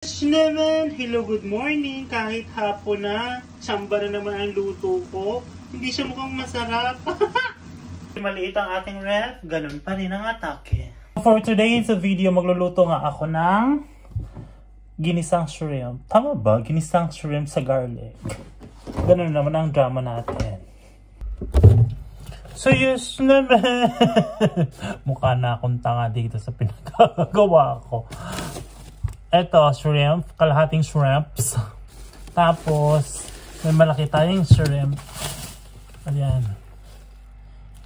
Naman, hello, good morning. Kahit hapon na, tsamba na naman ang luto ko. Hindi siya mukhang masarap. Maliit ang ating ref, ganun pa rin ang atake. For today's video, magluluto nga ako ng ginisang shrimp. Tama ba? Ginisang shrimp sa garlic. Ganun naman ang drama natin. So yes naman. Mukha na akong tanga dito sa pinagagawa ko. Ito, shrimp. Kalahating shrimps. Tapos, may malaki tayong shrimp. Ayan.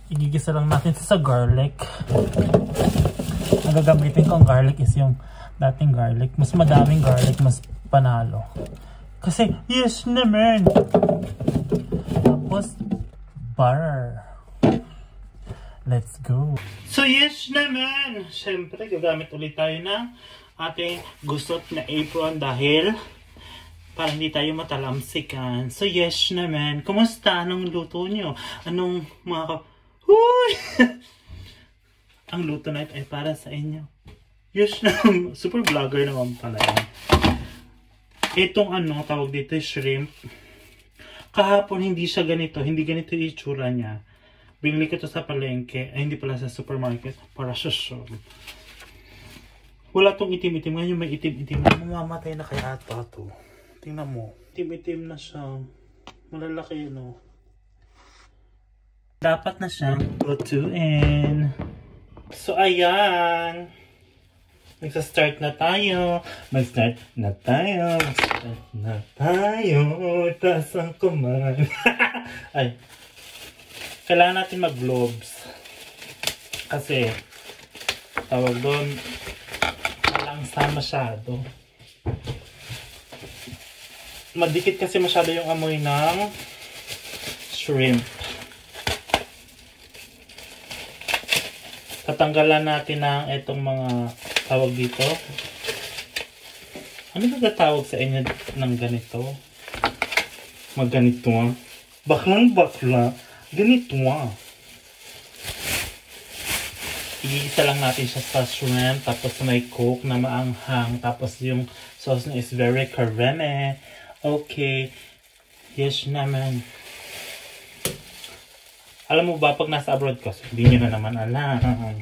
Igigisa lang natin sa garlic. Ang gagamitin kong garlic is yung dating garlic. Mas madaming garlic, mas panalo. Kasi, yes naman. Tapos, butter. Let's go. So, yes naman. Siyempre, gagamit ulit tayo ng ating gusot na apron dahil para hindi tayo matalamsikan. So yes naman, kumusta? Anong luto nyo? Anong mga Huy! Ang luto na ito ay para sa inyo. Yes naman, super vlogger naman pala yan. Itong tawag dito shrimp. Kahapon hindi siya ganito, hindi ganito yung itsura niya. Binili ko ito sa palengke, ay hindi pala sa supermarket, para sa shop. Wala tong itim-itim. Ngayon may itim-itim. Mamamatay na kaya ata to. Tingnan mo. Itim-itim na siya. Malalaki yun, oh. Dapat na siyang lutuin. So, ayan. Magsa-start na tayo. Mag-start na tayo. Mag-start na tayo. Taas ang kuman. Ay. Kailangan natin mag-globes. Kasi, tawag doon, sa masyado. Madikit kasi masyado yung amoy ng shrimp. Tatanggalan natin ng itong mga tawag dito. Ano ba tawag sa inyo ng ganito? Magganito ah. Baklang bakla. Ganito ah. Iisa lang natin siya sa shrimp, tapos may coke na maanghang, tapos yung sauce na is very kareme. Okay. Yes naman. Alam mo ba, pag nasa abroad ka, so hindi nyo na naman alam.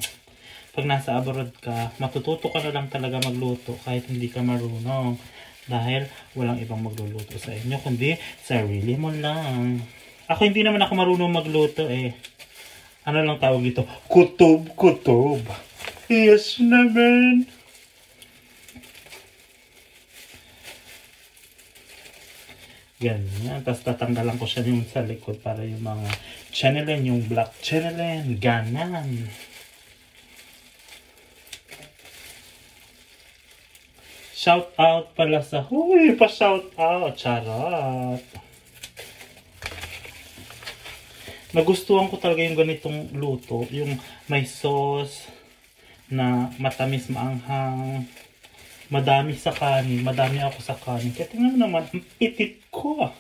Pag nasa abroad ka, matututo ka na lang talaga magluto kahit hindi ka marunong. Dahil walang ibang magluluto sa inyo, kundi sarili mo lang. Ako hindi naman ako marunong magluto eh. Ano lang tawag ito? Kutob. Yes naman. Ganyan. Tapos tatanggalan ko siya yung sa likod para yung mga channeling, yung black channeling. Ganan. Shout out pala sa... Huy! Pa-shout out. Charot. Nagustuhan ko talaga yung ganitong luto. Yung may sauce na matamis, maanghang. Madami sa kanin. Madami ako sa kanin. Kaya tingnan naman, ang pitit ko.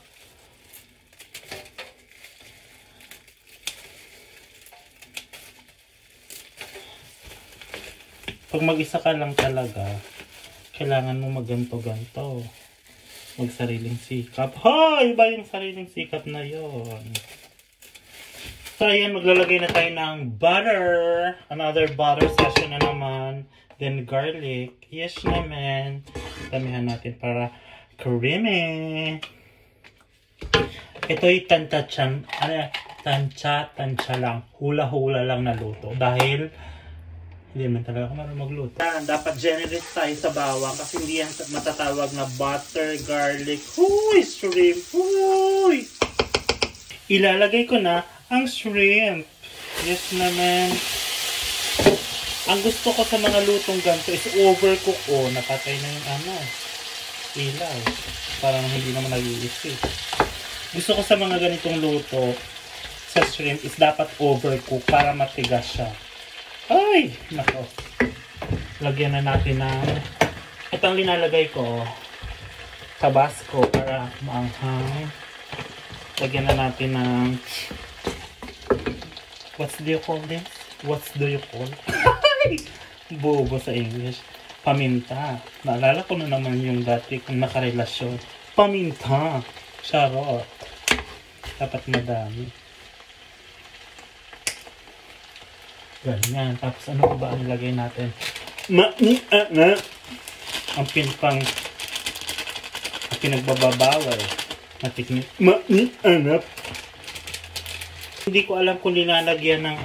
Pag mag-isa ka lang talaga, kailangan mo magganto-ganto. Magsariling sikap. Hoy! Iba yung sariling sikap na yon. So, ayan, maglalagay na tayo ng butter. Another butter session na naman. Then, garlic. Yes naman. Damihan natin para creamy. Ito'y tansya lang. Hula-hula lang na luto. Dahil, hindi man talaga ako marunong magluto. Dapat generous tayo sa bawang kasi hindi yan matatawag na butter, garlic. Huy! Shrimp! Huy! Ilalagay ko na ang shrimp. Yes naman. Ang gusto ko sa mga lutong ganito is overcook. Oh, napatay na yung ilaw. Parang hindi naman nag-iisip. Gusto ko sa mga ganitong luto sa shrimp is dapat overcook para matigas siya. Ay! Nako. Lagyan na natin ng itong linalagay ko. Tabasco para maanghang. Lagyan na natin ng what do you call this? Bobo sa English. paminta. Naalala ko na naman yung dati kong nakarelasyon. Paminta. Charot. Dapat madami. Ganyan. Tapos ano pa ba ang nilagay natin? Ang pinagbabawal. Natiknik. Hindi ko alam kung nilalagyan ng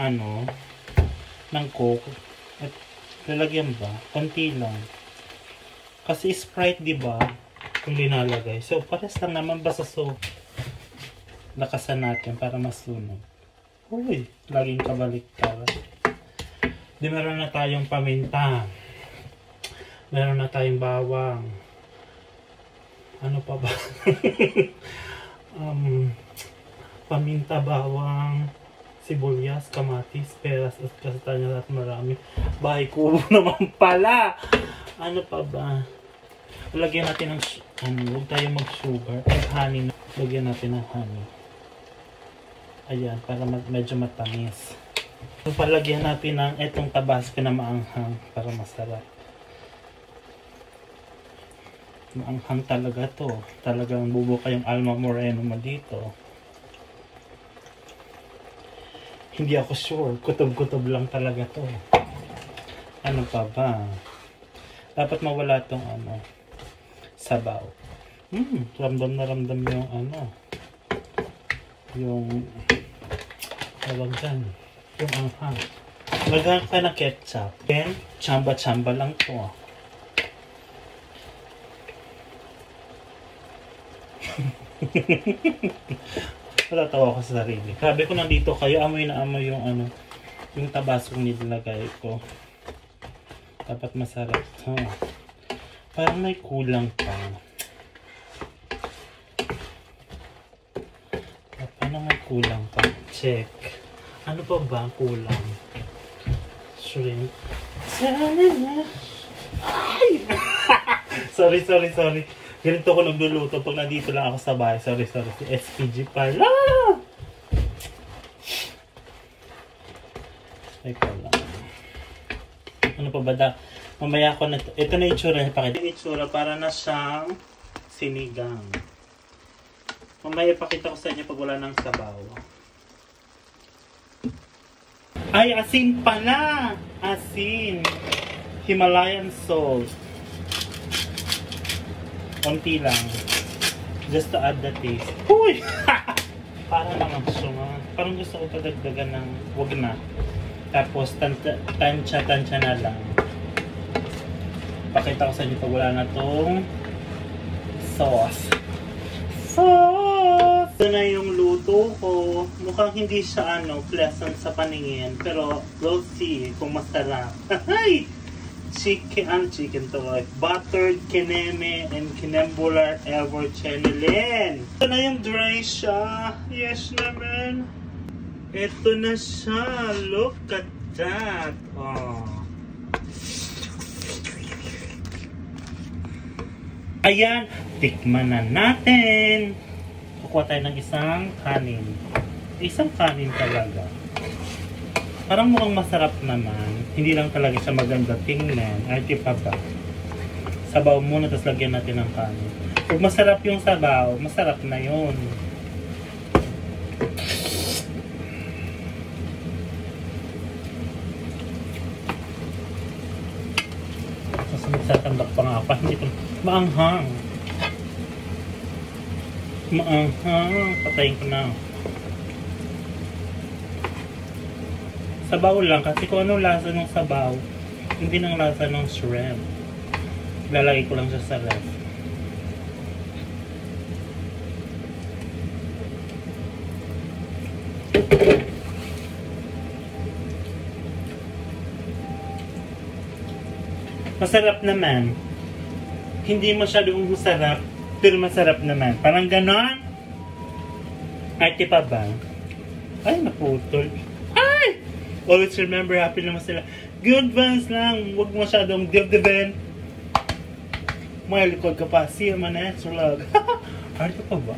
ng Coke. At lalagyan ba? Konti lang. Kasi Sprite, di ba? Kung linalagay. So, pares lang naman basta lakasan natin para masunog. Uy, laging kabaliktad. Di meron na tayong paminta. Meron na tayong bawang. Ano pa ba? Paminta, bawang, sibuyas, kamatis, peras, at kastanya at marami. Bahay kubo naman pala. Ano pa ba? Lagyan natin ng huwag tayo mag-sugar. Honey. Lagyan natin ng honey. Ayan, para medyo matamis. So, palagyan natin ng etong tabasco na maanghang para masarap. Maanghang talaga to. Talagang bubuka yung Alma Moreno mo dito. Hindi ako sure. Kutob-kutob lang talaga to. Ano pa ba? Dapat mawala tong sabaw. Ramdam na ramdam yung yung tawag dyan. Yung anghang. Lagyan ka ng ketchup. Then, chamba-chamba lang to. Natatawa ko sa sarili. Sabi ko nandito kayo, amoy na amoy yung yung tabasong nilagay ko. Dapat masarap to. Parang may kulang pa. Parang may kulang pa. Check. Ano pa ba ang kulang? Shrimp. Ay! sorry. Ganito ko nagluluto pag nandito lang ako sa bahay. Sorry. Si SPG pala. Ikaw lang. Ano pa ba mamaya ko na ito na itsura. Pakita yung itsura para na siyang sinigang. Mamaya ipakita ko sa inyo pag wala ng sabaw. Ay, asin pala! Asin. Himalayan salt. Konti lang. Just to add the taste. Uy! Para naman sunga. Parang gusto ko padagdagan ng wag na. Tapos tansya na lang. Pakita ko sa inyo pag wala na tong sauce. Ito na yung luto ko. Mukhang hindi siya pleasant sa paningin. Pero we'll see kung masarap. Chicken to buttered kineme and kinembular ever chenilin. Ito na yung dry siya. Yes naman. Ito na siya. Look at that. Oh. Ayan. Tikman na natin. Kukuha tayo ng isang kanin. Isang kanin talaga. Parang mukhang masarap naman. Hindi lang talaga siya maganda tingnan. Ay, pa ba? Sabaw muna, tapos lagyan natin ng kanin. Kung masarap yung sabaw, masarap na yun. Tapos magsatandak pa nga pa. Hindi ito maanghang. Patayin ko na. Sabaw lang kasi kung anong lasa ng sabaw, hindi ng lasa ng shrimp. Lalagay ko lang siya sa ref. Masarap naman. Hindi masyadong masarap, pero masarap naman. Parang ganon. Arte pa ba? Ay, naputol. Ay! Always remember, happy naman sila. Good vibes lang. Huwag masyadong dibdibin. May likod ka pa. See you, my next vlog. Arte pa ba?